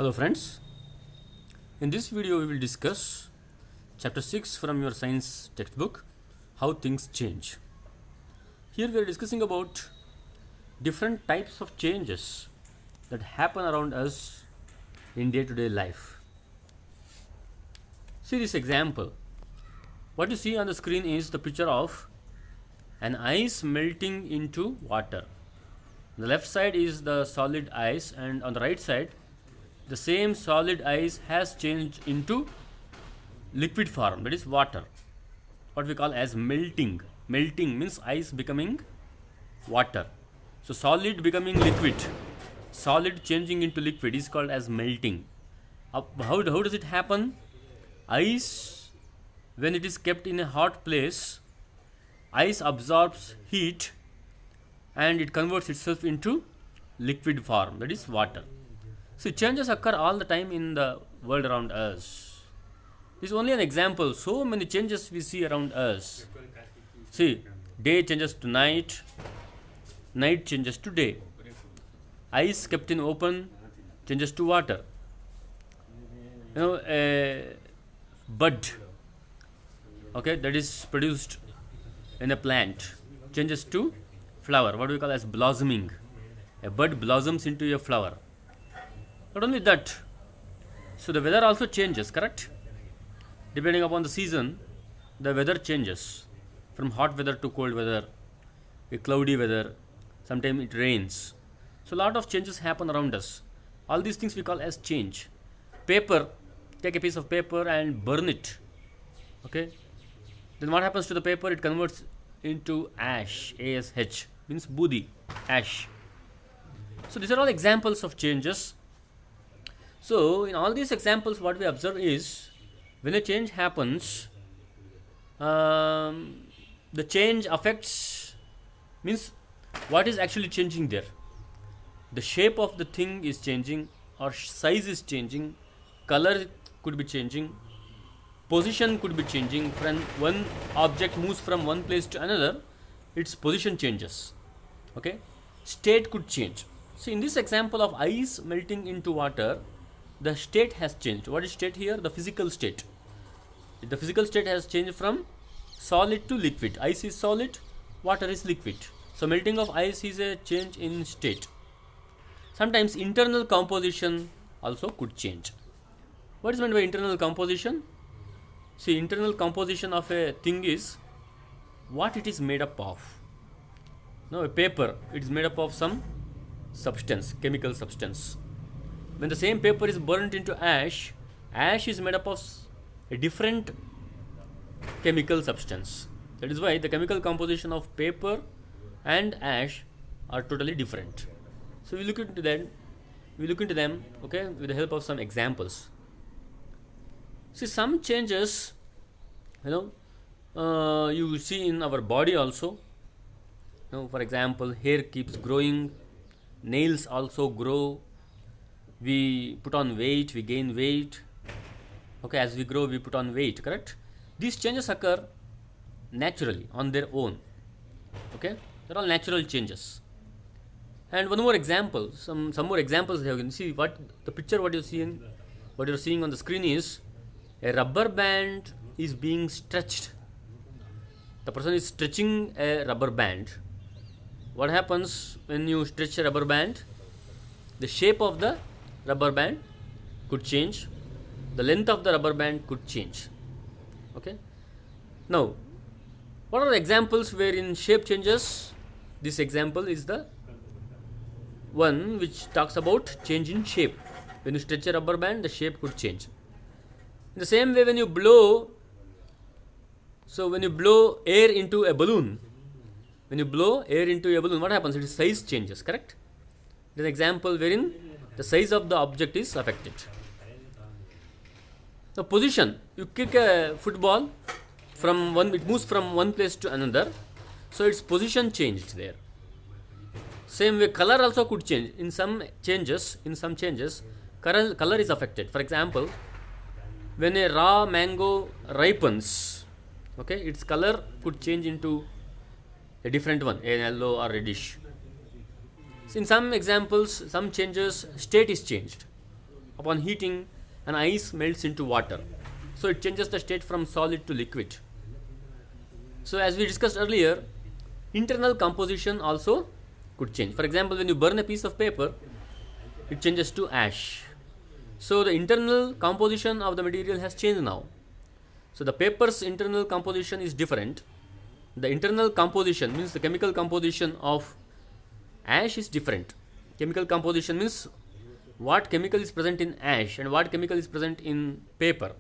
Hello friends, in this video we will discuss chapter 6 from your science textbook, how things change. Here we are discussing about different types of changes that happen around us in day-to-day life. See this example. What you see on the screen is the picture of an ice melting into water. On the left side is the solid ice and on the right side the same solid ice has changed into liquid form, that is water, what we call as melting. Melting means ice becoming water. So solid becoming liquid, solid changing into liquid is called as melting. How does it happen? Ice, when it is kept in a hot place, ice absorbs heat and it converts itself into liquid form, that is water. See, changes occur all the time in the world around us. This is only an example. So many changes we see around us. See, day changes to night, night changes to day. Ice kept in open changes to water. A bud, okay, that is produced in a plant changes to flower, what we call as blossoming. A bud blossoms into a flower. Not only that, so the weather also changes, correct? Depending upon the season, the weather changes from hot weather to cold weather, a cloudy weather, sometimes it rains. So a lot of changes happen around us. All these things we call as change. Paper, take a piece of paper and burn it, okay? Then what happens to the paper? It converts into ash, ASH, means budi, ash. So these are all examples of changes. So in all these examples what we observe is when a change happens, the change affects, means what is actually changing there. The shape of the thing is changing or size is changing, color could be changing, position could be changing. When one object moves from one place to another, its position changes, okay? State could change. So in this example of ice melting into water, the state has changed. What is state here? The physical state. The physical state has changed from solid to liquid. Ice is solid, water is liquid. So melting of ice is a change in state. Sometimes internal composition also could change. What is meant by internal composition? See, internal composition of a thing is what it is made up of. Now a paper, it is made up of some substance, chemical substance. When the same paper is burnt into ash, ash is made up of a different chemical substance. That is why the chemical composition of paper and ash are totally different. So we look into them, okay, with the help of some examples. See, some changes, you see in our body also. For example, hair keeps growing, nails also grow. We put on weight, we gain weight, okay, as we grow we put on weight, correct? These changes occur naturally on their own, okay? They're all natural changes. And one more example, some more examples you can see. What the picture, what you're seeing on the screen is a rubber band is being stretched. The person is stretching a rubber band. What happens when you stretch a rubber band? The shape of the rubber band could change, the length of the rubber band could change, okay? Now what are the examples wherein shape changes? This example is the one which talks about change in shape. When you stretch a rubber band, the shape could change. In the same way, when you blow air into a balloon, what happens? Its size changes, correct? It is an example wherein the size of the object is affected. The position, you kick a football it moves from one place to another, so its position changed there. Same way, color also could change. In some changes, color is affected. For example, when a raw mango ripens, okay, its color could change into a different one, a yellow or reddish. So in some examples, some changes, state is changed. upon heating, an ice melts into water. So it changes the state from solid to liquid. So as we discussed earlier, internal composition also could change. For example, when you burn a piece of paper, it changes to ash. So the internal composition of the material has changed now. So the paper's internal composition is different. The internal composition means the chemical composition of ash is different. Chemical composition means what chemical is present in ash and what chemical is present in paper.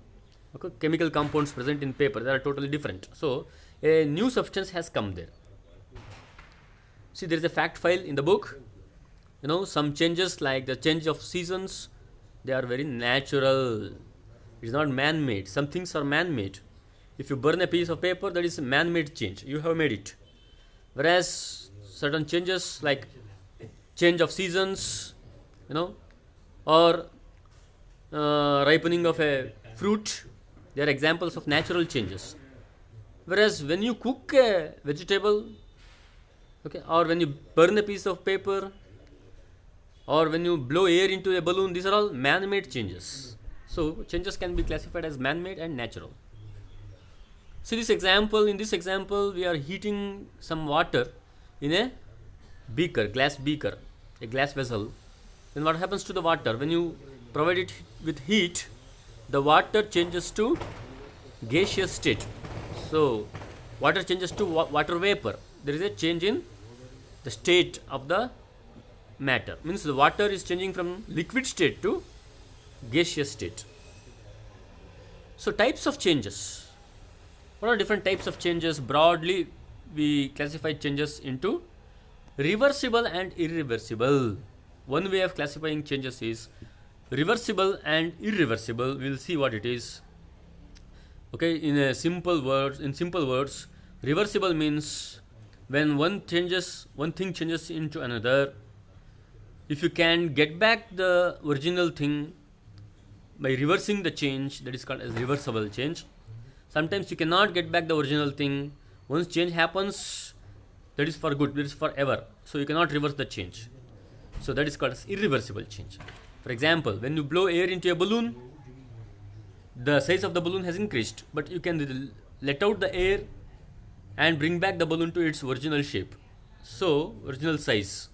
Okay, chemical compounds present in paper, they are totally different. So a new substance has come there. See, there is a fact file in the book. Some changes like the change of seasons, they are very natural. It is not man-made. Some things are man-made. If you burn a piece of paper, that is a man-made change. You have made it. Whereas certain changes like change of seasons, or ripening of a fruit, they are examples of natural changes. Whereas when you cook a vegetable, or when you burn a piece of paper, or when you blow air into a balloon, these are all man-made changes. So changes can be classified as man-made and natural. See this example. In this example, we are heating some water in a beaker, glass beaker, a glass vessel. Then what happens to the water? When you provide it with heat, the water changes to gaseous state. So water changes to water vapor. There is a change in the state of the matter. Means the water is changing from liquid state to gaseous state. So types of changes. What are different types of changes? Broadly, we classify changes into reversible and irreversible. One way of classifying changes is reversible and irreversible. We will see what it is. Okay, in simple words, reversible means when one thing changes into another. If you can get back the original thing by reversing the change, that is called as reversible change. Sometimes you cannot get back the original thing. Once change happens, that is for good, that is forever. So you cannot reverse the change. So that is called as irreversible change. For example, when you blow air into a balloon, the size of the balloon has increased, but you can let out the air and bring back the balloon to its original shape. So original size.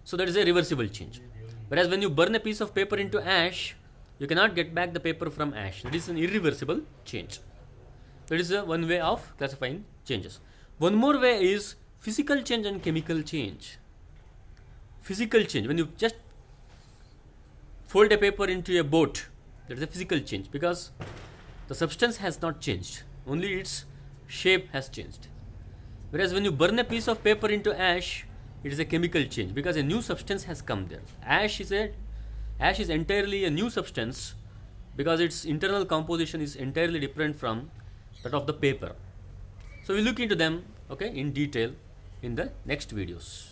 So that is a reversible change. Whereas when you burn a piece of paper into ash, you cannot get back the paper from ash. That is an irreversible change. That is one way of classifying changes. One more way is physical change and chemical change. Physical change, when you just fold a paper into a boat, that is a physical change because the substance has not changed, only its shape has changed. Whereas when you burn a piece of paper into ash, it is a chemical change because a new substance has come there. Ash is entirely a new substance because its internal composition is entirely different from that of the paper. So we look into them in detail in the next videos.